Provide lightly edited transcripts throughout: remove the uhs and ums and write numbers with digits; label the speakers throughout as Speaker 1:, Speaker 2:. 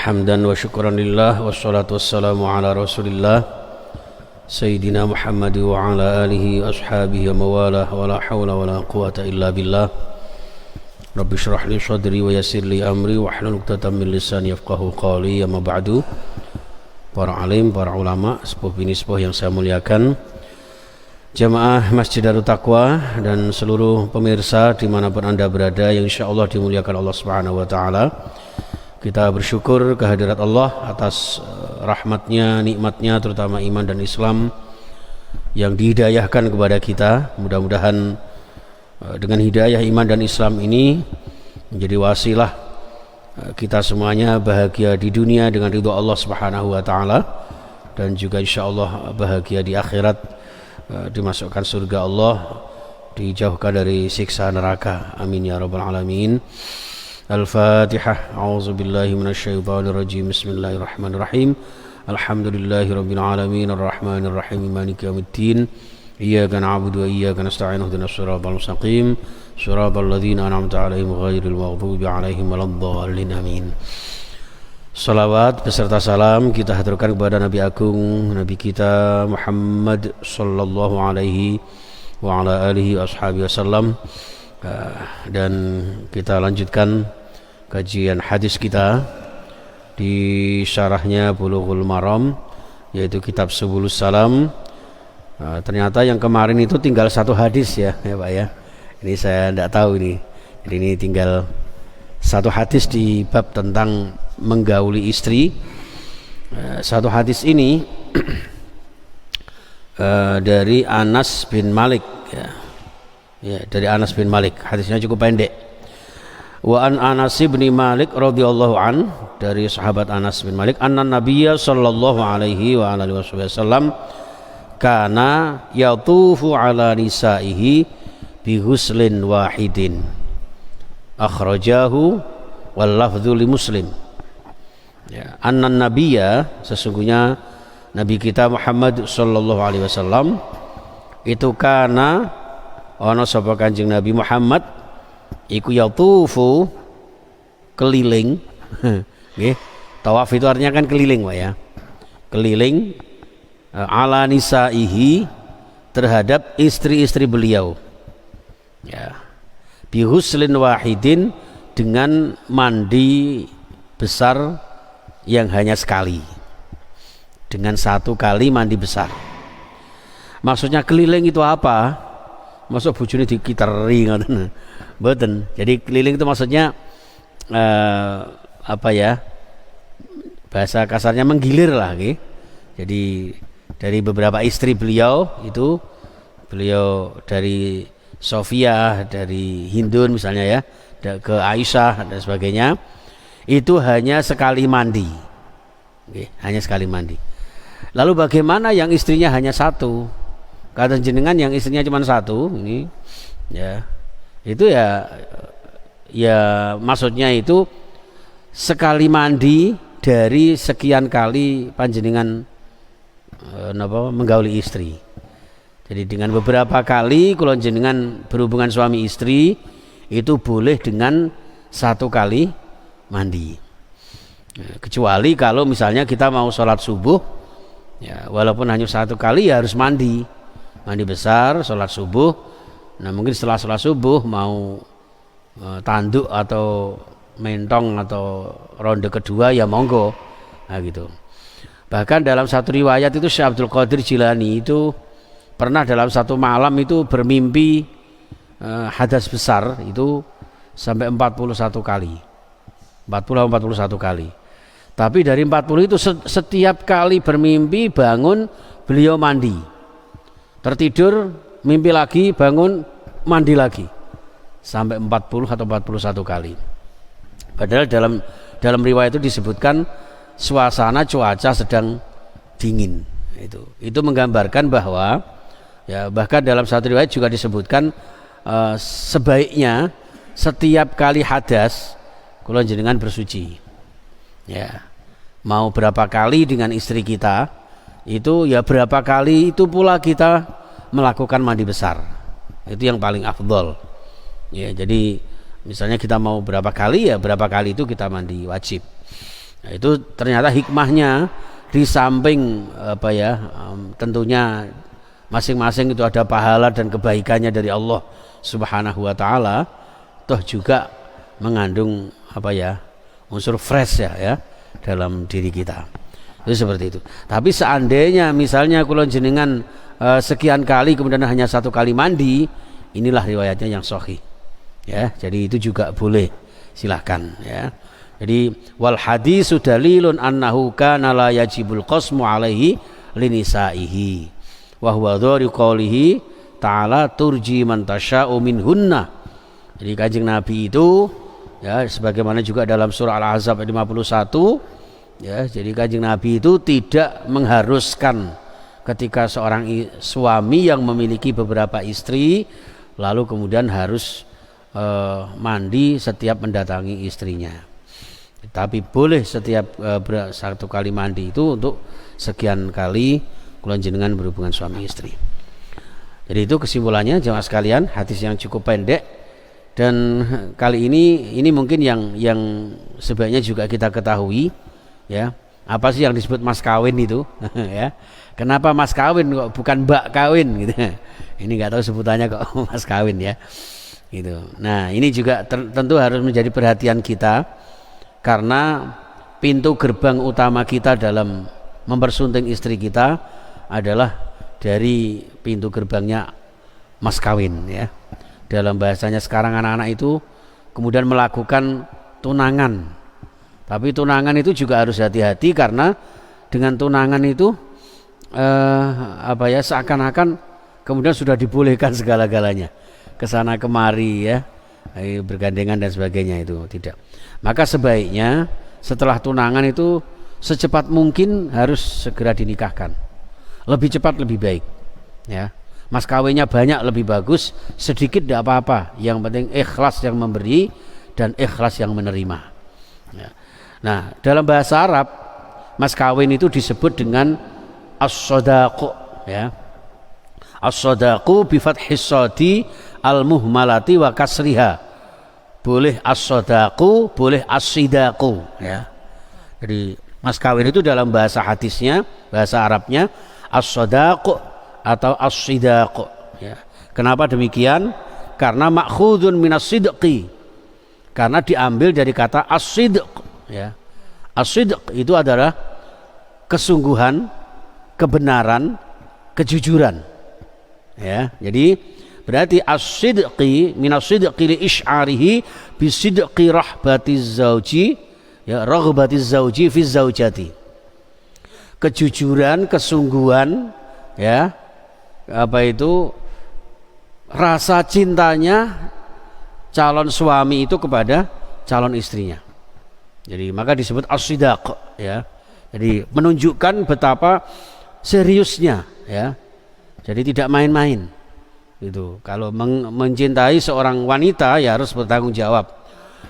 Speaker 1: Hamdan wa syukran lillah wassalatu wassalamu ala rasulillah Sayyidina Muhammad wa ala alihi ashabihi wa mawalah wa la hawla wa la quwata illa billah. Rabbi syrah li sadri wa yassir li amri wa hlul 'uqdatam min lisani yafqahu qawli. Amma ba'du. Para alim, para ulama, sepuh bini sepuh yang saya muliakan, jamaah Masjid Darut Taqwa dan seluruh pemirsa dimanapun anda berada yang insyaallah dimuliakan Allah Subhanahu wa ta'ala. Kita bersyukur kehadirat Allah atas rahmatnya, nikmatnya, terutama iman dan Islam yang dihidayahkan kepada kita. Mudah-mudahan dengan hidayah iman dan Islam ini menjadi wasilah kita semuanya bahagia di dunia dengan ridha Allah Subhanahu wa ta'ala, dan juga insyaallah bahagia di akhirat, dimasukkan surga Allah, dijauhkan dari siksa neraka. Amin ya rabbal alamin. Al-Fatihah. A'udzubillahi minasyaitonirrajim. Bismillahirrahmanirrahim. Alhamdulillahi rabbil alamin arrahmanir rahim maliki yaumiddin. Iyyaka na'budu wa iyyaka nasta'in ihdinas siratal mustaqim siratal ladzina an'amta 'alaihim ghairil maghdubi 'alaihim waladdallin. Amin. Salawat beserta salam kita haturkan kepada Nabi Agung, Nabi kita Muhammad sallallahu alaihi wa ala alihi ashabihi wasallam. Dan kita lanjutkan kajian hadis kita di syarahnya Bulughul Maram, yaitu kitab Subulus Salam. Ternyata yang kemarin itu tinggal satu hadis ya Pak ya. Ini saya tidak tahu ini. Jadi ini tinggal satu hadis di bab tentang menggauli istri. Satu hadis ini dari Anas bin Malik ya, dari Anas bin Malik. Hadisnya cukup pendek. Wa an Anas bin Malik radhiyallahu an, dari sahabat Anas bin Malik, anna Nabiyya sallallahu alaihi wa alihi wasallam kana yatufu ala nisaihi bi ghuslin wahidin. Akhrajahu wal lafdhu li Muslim. Ya, anna Nabiyya, sesungguhnya Nabi kita Muhammad sallallahu alaihi wasallam itu kana ana sapa Kanjeng Nabi Muhammad iku yatufu keliling. Nggih, tawaf itu artinya kan keliling Pak ya. Keliling ala nisaihi, terhadap istri-istri beliau. Ya. Bi ghuslin wahidin, dengan mandi besar yang hanya sekali. Dengan satu kali mandi besar. Maksudnya keliling itu apa? Masuk bojone dikiteri ngoten. Mboten. Jadi keliling itu maksudnya apa ya? Bahasa kasarnya menggilir lah nggih. Jadi dari beberapa istri beliau itu, beliau dari Sofia, dari Hindun misalnya ya, ke Aisyah dan sebagainya, itu hanya sekali mandi. Oke, hanya sekali mandi. Lalu bagaimana yang istrinya hanya satu? Kata jenengan yang istrinya cuma satu ini ya, itu ya maksudnya itu sekali mandi dari sekian kali panjenengan menggauli istri. Jadi dengan beberapa kali kalau jenengan berhubungan suami istri itu boleh dengan satu kali mandi. Kecuali kalau misalnya kita mau sholat subuh ya, walaupun hanya satu kali ya harus mandi besar, sholat subuh. Nah mungkin setelah sholat subuh mau tanduk atau mentong atau ronde kedua ya monggo, nah gitu. Bahkan dalam satu riwayat itu Syekh Abdul Qadir Jilani itu pernah dalam satu malam itu bermimpi hadas besar itu sampai 41 kali. 41 kali. Tapi dari 40 itu setiap kali bermimpi bangun beliau mandi. Tertidur, mimpi lagi, bangun, mandi lagi. Sampai 40 atau 41 kali. Padahal dalam riwayat itu disebutkan suasana cuaca sedang dingin. Itu menggambarkan bahwa ya, bahkan dalam satu riwayat juga disebutkan sebaiknya setiap kali hadas kula jenengan bersuci. Ya. Mau berapa kali dengan istri kita, itu ya berapa kali itu pula kita melakukan mandi besar. Itu yang paling afdol. Ya, jadi misalnya kita mau berapa kali ya berapa kali itu kita mandi wajib. Nah, itu ternyata hikmahnya di samping tentunya masing-masing itu ada pahala dan kebaikannya dari Allah Subhanahu wa taala, toh juga mengandung unsur fresh ya dalam diri kita. Itu seperti itu. Tapi seandainya misalnya kula jenengan sekian kali kemudian hanya satu kali mandi, inilah riwayatnya yang sahih. Ya, jadi itu juga boleh. Silahkan ya. Jadi wal hadisu dalilun annahu kana la yajibul qasmu alaihi linisaihi wa huwa dhari qoulihi ta'ala turji man tasya'u minhunna. Jadi Kanjeng Nabi itu ya sebagaimana juga dalam surah Al-Ahzab 51 ya, jadi Kanjeng Nabi itu tidak mengharuskan ketika seorang suami yang memiliki beberapa istri lalu kemudian harus mandi setiap mendatangi istrinya. Tapi boleh setiap satu kali mandi itu untuk sekian kali kula jenengan berhubungan suami istri. Jadi itu kesimpulannya jemaah sekalian, hadis yang cukup pendek, dan kali ini mungkin yang sebaiknya juga kita ketahui ya, apa sih yang disebut mas kawin itu ya. Kenapa mas kawin kok bukan mbak kawin gitu. Ini nggak tahu sebutannya kok mas kawin ya. Gitu. Nah, ini juga tentu harus menjadi perhatian kita, karena pintu gerbang utama kita dalam mempersunting istri kita adalah dari pintu gerbangnya mas kawin ya. Dalam bahasanya sekarang anak-anak itu kemudian melakukan tunangan. Tapi tunangan itu juga harus hati-hati, karena dengan tunangan itu seakan-akan kemudian sudah dibolehkan segala-galanya, kesana kemari ya, bergandengan dan sebagainya, itu tidak. Maka sebaiknya setelah tunangan itu secepat mungkin harus segera dinikahkan, lebih cepat lebih baik ya. Mas kawinnya banyak lebih bagus, sedikit tidak apa-apa, yang penting ikhlas yang memberi dan ikhlas yang menerima ya. Nah, dalam bahasa Arab mas kawin itu disebut dengan as-sadaqu ya. As-sadaqu bi fathis shadi al-muhmalati wa kasriha. Boleh as-sadaqu, boleh as-sidaqu ya. Jadi mas kawin itu dalam bahasa hadisnya, bahasa Arabnya as-sadaqu atau as-sidaqu ya. Kenapa demikian? Karena ma'khudun minas sidqi, karena diambil dari kata as-sidq ya. As-sidq itu adalah kesungguhan, kebenaran, kejujuran ya. Jadi berarti as-sidqi minas sidqi li isy'arihi bi sidqi rahbatiz zauji ya, raghbatiz zauji fi zaujati. Kejujuran, kesungguhan ya, rasa cintanya calon suami itu kepada calon istrinya. Jadi maka disebut as-sidaq ya. Jadi menunjukkan betapa seriusnya ya. Jadi tidak main-main. Itu kalau mencintai seorang wanita ya harus bertanggung jawab,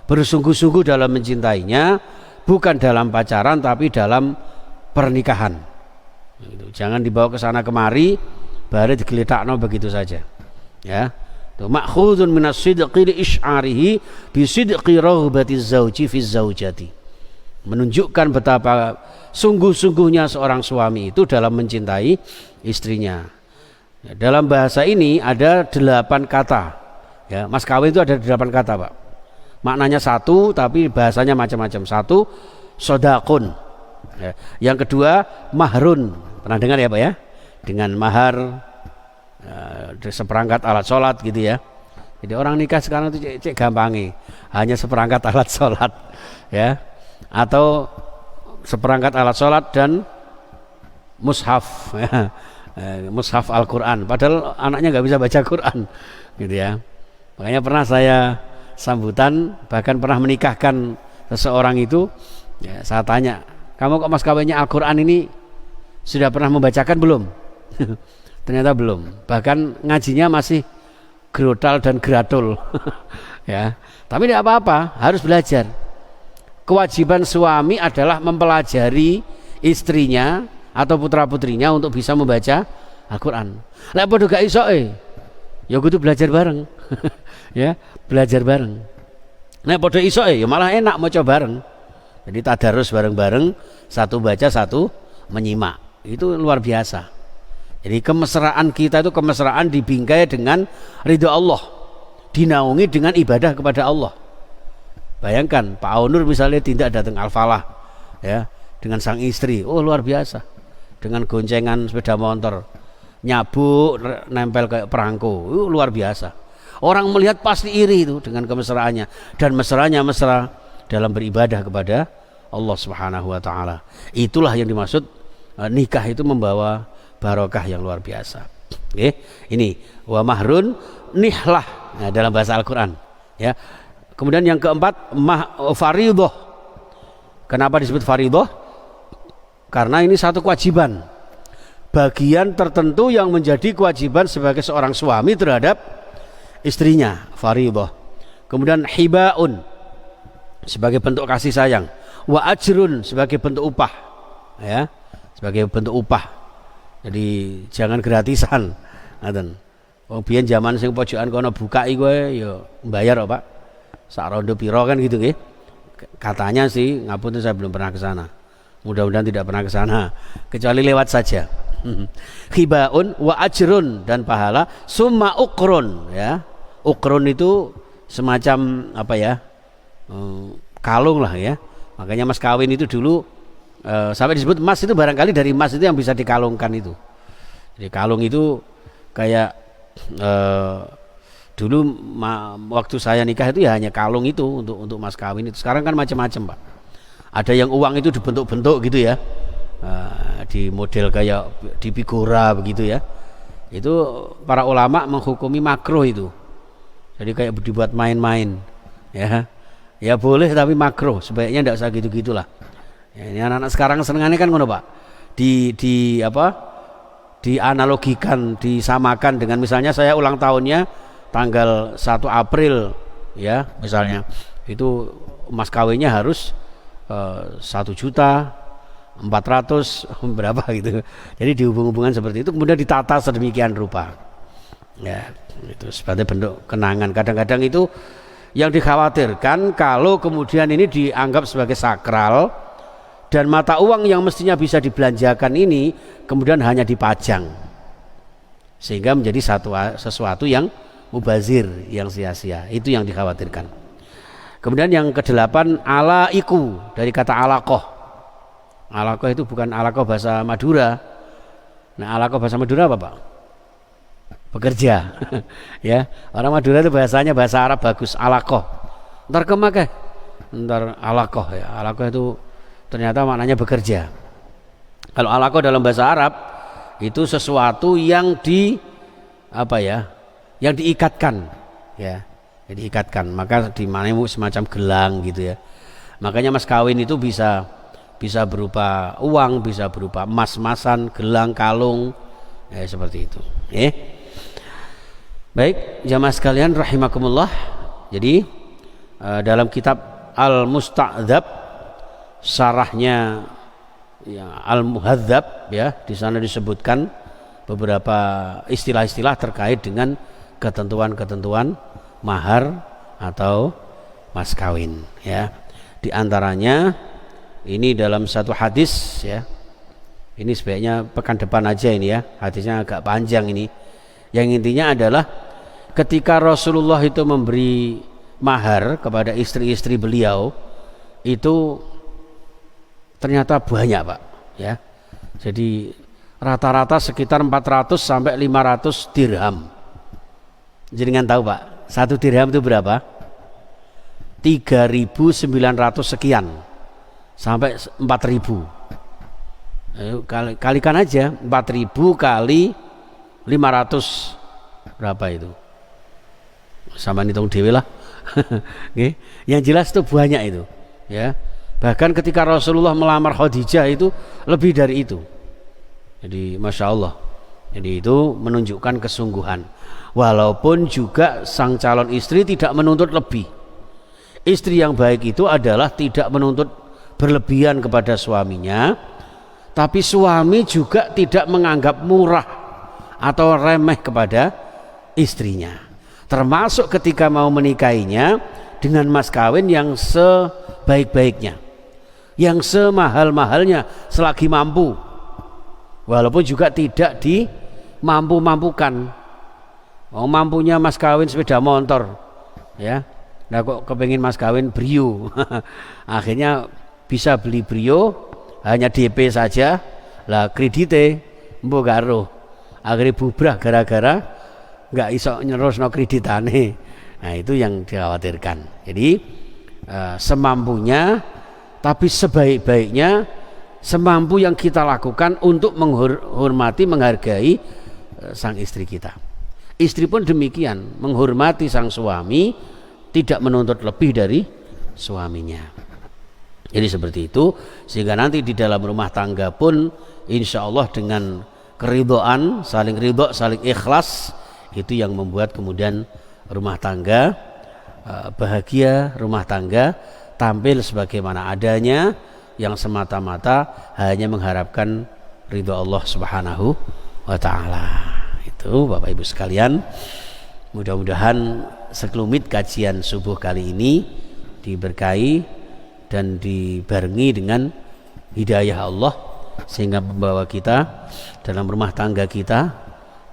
Speaker 1: bersungguh-sungguh dalam mencintainya, bukan dalam pacaran tapi dalam pernikahan. Gitu. Jangan dibawa ke sana kemari baru digeletakno begitu saja ya. Ma'khudun minas sidqi li isy'arihi bi sidqi raghbatiz zauji fi zaujati. Menunjukkan betapa sungguh-sungguhnya seorang suami itu dalam mencintai istrinya. Dalam bahasa ini ada 8 kata ya. Mas kawin itu ada 8 kata Pak, maknanya satu tapi bahasanya macam-macam. Satu, sodakun ya. Yang kedua, mahrun, pernah dengar ya Pak ya, dengan mahar seperangkat alat sholat gitu ya. Jadi orang nikah sekarang itu cek gampangi, hanya seperangkat alat sholat ya, atau seperangkat alat sholat dan mushaf ya. Mushaf Al-Quran, padahal anaknya nggak bisa baca Quran gitu ya. Makanya pernah saya sambutan, bahkan pernah menikahkan seseorang itu ya, saya tanya, kamu kok mas kawinnya Al-Quran ini sudah pernah membacakan belum? Ternyata belum, bahkan ngajinya masih grotal dan gratul ya. Tapi tidak apa-apa, harus belajar. Kewajiban suami adalah mempelajari istrinya atau putra-putrinya untuk bisa membaca Al-Quran. Lek padha gak iso ya kudu belajar bareng ya, belajar bareng. Nek padha iso ya malah enak maca bareng Jadi tadarus bareng-bareng, satu baca satu menyimak. Itu luar biasa. Jadi kemesraan kita itu kemesraan dibingkai dengan ridho Allah, dinaungi dengan ibadah kepada Allah. Bayangkan Pak Aunur misalnya tidak datang Al-Falah ya, dengan sang istri, oh luar biasa, dengan goncengan sepeda motor, nyabuk nempel kayak perangko, luar biasa. Orang melihat pasti iri itu dengan kemesraannya, dan mesranya mesra dalam beribadah kepada Allah Subhanahu wa taala. Itulah yang dimaksud nikah itu membawa barokah yang luar biasa. Oke, ini wa mahrun nihlah, nah, dalam bahasa Al-Qur'an ya. Kemudian yang keempat fariidhah. Kenapa disebut fariidhah? Karena ini satu kewajiban, bagian tertentu yang menjadi kewajiban sebagai seorang suami terhadap istrinya, fariidhah. Kemudian hibaun sebagai bentuk kasih sayang, wa ajrun sebagai bentuk upah ya, sebagai bentuk upah. Jadi jangan gratisan, ngaten. Wong biyen zaman sing pojokan kono bukai kowe ya mbayar kok, Pak. Sak rondo piro kan gitu nggih. Katanya sih, ngapunten saya belum pernah ke sana. Mudah-mudahan tidak pernah ke sana, kecuali lewat saja. Khibaun wa ajrun, dan pahala, summa uqrun ya. Uqrun itu semacam apa ya? Kalung lah ya. Makanya mas kawin itu dulu sampai disebut emas itu barangkali dari emas itu yang bisa dikalungkan itu. Jadi kalung itu kayak dulu waktu saya nikah itu ya hanya kalung itu untuk mas kawin itu. Sekarang kan macam-macam, Pak. Ada yang uang itu dibentuk-bentuk gitu ya, di model kayak di figura begitu ya. Itu para ulama menghukumi makruh itu. Jadi kayak dibuat main-main ya. Ya boleh tapi makruh, sebaiknya tidak usah gitu-gitulah. Ya, ini anak-anak sekarang senengannya kan ngono, Pak. Di apa? Dianalogikan, disamakan dengan misalnya saya ulang tahunnya tanggal 1 April ya, misalnya. Itu mas kawinnya harus 1.400.000 berapa gitu. Jadi dihubung-hubungan seperti itu, kemudian ditata sedemikian rupa. Ya, itu sebagai bentuk kenangan. Kadang-kadang itu yang dikhawatirkan kalau kemudian ini dianggap sebagai sakral, dan mata uang yang mestinya bisa dibelanjakan ini kemudian hanya dipajang, sehingga menjadi sesuatu yang mubazir, yang sia-sia. Itu yang dikhawatirkan. Kemudian yang kedelapan, alaiku, dari kata alaqah. Alaqah itu bukan alaqah bahasa Madura. Nah, alaqah bahasa Madura apa, Pak? Bekerja. Ya, orang Madura itu bahasanya bahasa Arab bagus, alaqah. Ntar kemake, ntar alaqah ya. Alaqah itu ternyata maknanya bekerja. Kalau alaqah dalam bahasa Arab itu sesuatu yang yang diikatkan ya, diikatkan, maka dimaknai semacam gelang gitu ya. Makanya mas kawin itu bisa berupa uang, bisa berupa emas-emasan, gelang, kalung ya, seperti itu. Baik jamaah sekalian rahimakumullah. Jadi dalam kitab Al-Musta'dzab, syarahnya ya, Al-Muhadzab ya, di sana disebutkan beberapa istilah-istilah terkait dengan ketentuan-ketentuan mahar atau mas kawin ya. Di antaranya ini dalam satu hadis ya. Ini sebaiknya pekan depan aja ini ya. Hadisnya agak panjang ini. Yang intinya adalah ketika Rasulullah itu memberi mahar kepada istri-istri beliau itu ternyata banyak, Pak ya. Jadi rata-rata sekitar 400 sampai 500 dirham. Jenengan tahu, Pak, 1 dirham itu berapa? 3.900 sekian sampai 4.000. Kalikan aja 4.000 kali 500 berapa itu? Sama hitung dewe lah. Okay. Yang jelas itu banyak itu ya. Bahkan ketika Rasulullah melamar Khadijah itu lebih dari itu. Jadi Masya Allah. Jadi itu menunjukkan kesungguhan. Walaupun juga sang calon istri tidak menuntut lebih. Istri yang baik itu adalah tidak menuntut berlebihan kepada suaminya, tapi suami juga tidak menganggap murah atau remeh kepada istrinya. Termasuk ketika mau menikahinya dengan mas kawin yang sebaik-baiknya. yang semahal-mahalnya selagi mampu, walaupun juga tidak dimampu-mampukan. Mampunya mas kawin sepeda motor, ya, nah kok kepengin mas kawin Brio akhirnya bisa beli Brio hanya DP saja, lah kredite mbok karo akhirnya bubrah gara-gara nggak iso nyerosno kreditane. Nah itu yang dikhawatirkan. Jadi semampunya, tapi sebaik-baiknya semampu yang kita lakukan untuk menghormati, menghargai sang istri kita. Istri pun demikian, menghormati sang suami, tidak menuntut lebih dari suaminya. Jadi seperti itu, sehingga nanti di dalam rumah tangga pun insya Allah dengan keridhaan, saling ridho, saling ikhlas, itu yang membuat kemudian rumah tangga bahagia, rumah tangga tampil sebagaimana adanya, yang semata-mata hanya mengharapkan ridho Allah Subhanahu wa ta'ala. Itu Bapak Ibu sekalian, mudah-mudahan sekelumit kajian subuh kali ini diberkahi dan dibarengi dengan hidayah Allah, sehingga membawa kita dalam rumah tangga kita,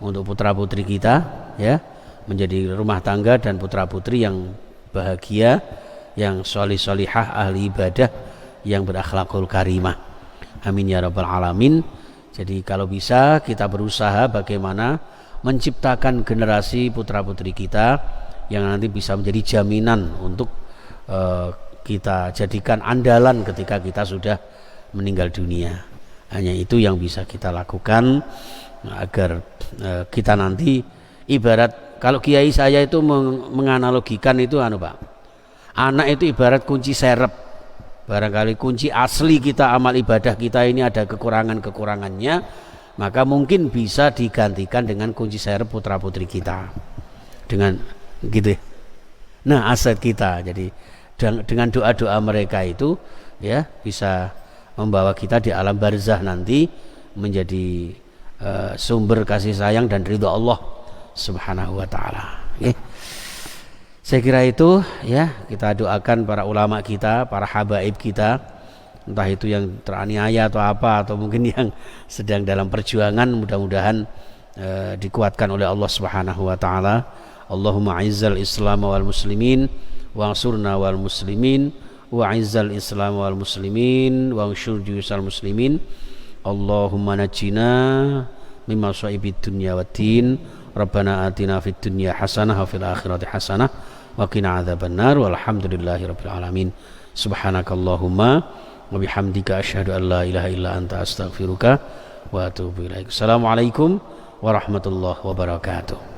Speaker 1: untuk putra putri kita, ya, menjadi rumah tangga dan putra putri yang bahagia, yang sholih-sholihah, ahli ibadah, yang berakhlakul karimah. Amin ya rabbal alamin. Jadi kalau bisa kita berusaha bagaimana menciptakan generasi putra putri kita yang nanti bisa menjadi jaminan untuk kita jadikan andalan ketika kita sudah meninggal dunia. Hanya itu yang bisa kita lakukan agar kita nanti ibarat, kalau kiai saya itu menganalogikan itu Pak, anak itu ibarat kunci serep. Barangkali kunci asli kita, amal ibadah kita ini ada kekurangan-kekurangannya, maka mungkin bisa digantikan dengan kunci serep putra putri kita, dengan gitu. Nah aset kita, jadi dengan doa-doa mereka itu, ya, bisa membawa kita di alam barzah nanti menjadi sumber kasih sayang dan ridho Allah Subhanahu wa ta'ala. Saya kira itu, ya, kita doakan para ulama kita, para habaib kita, entah itu yang teraniaya atau apa, atau mungkin yang sedang dalam perjuangan, mudah-mudahan dikuatkan oleh Allah Subhanahu wa ta'ala. Allahumma izzal islam wal muslimin wa ansurna wal muslimin wa izzal islam wal muslimin wa ansyur juyusal muslimin. Allahumma najjina mimma sa'ibid dunya waddin. Rabbana atina fid dunya hasanah wa fil akhirati hasanah wa qina adzabannar walhamdulillahi rabbil alamin. Subhanakallahumma wa bihamdika asyhadu an la ilaha illa anta astaghfiruka wa atubu ilaik. Assalamualaikum warahmatullahi wabarakatuh.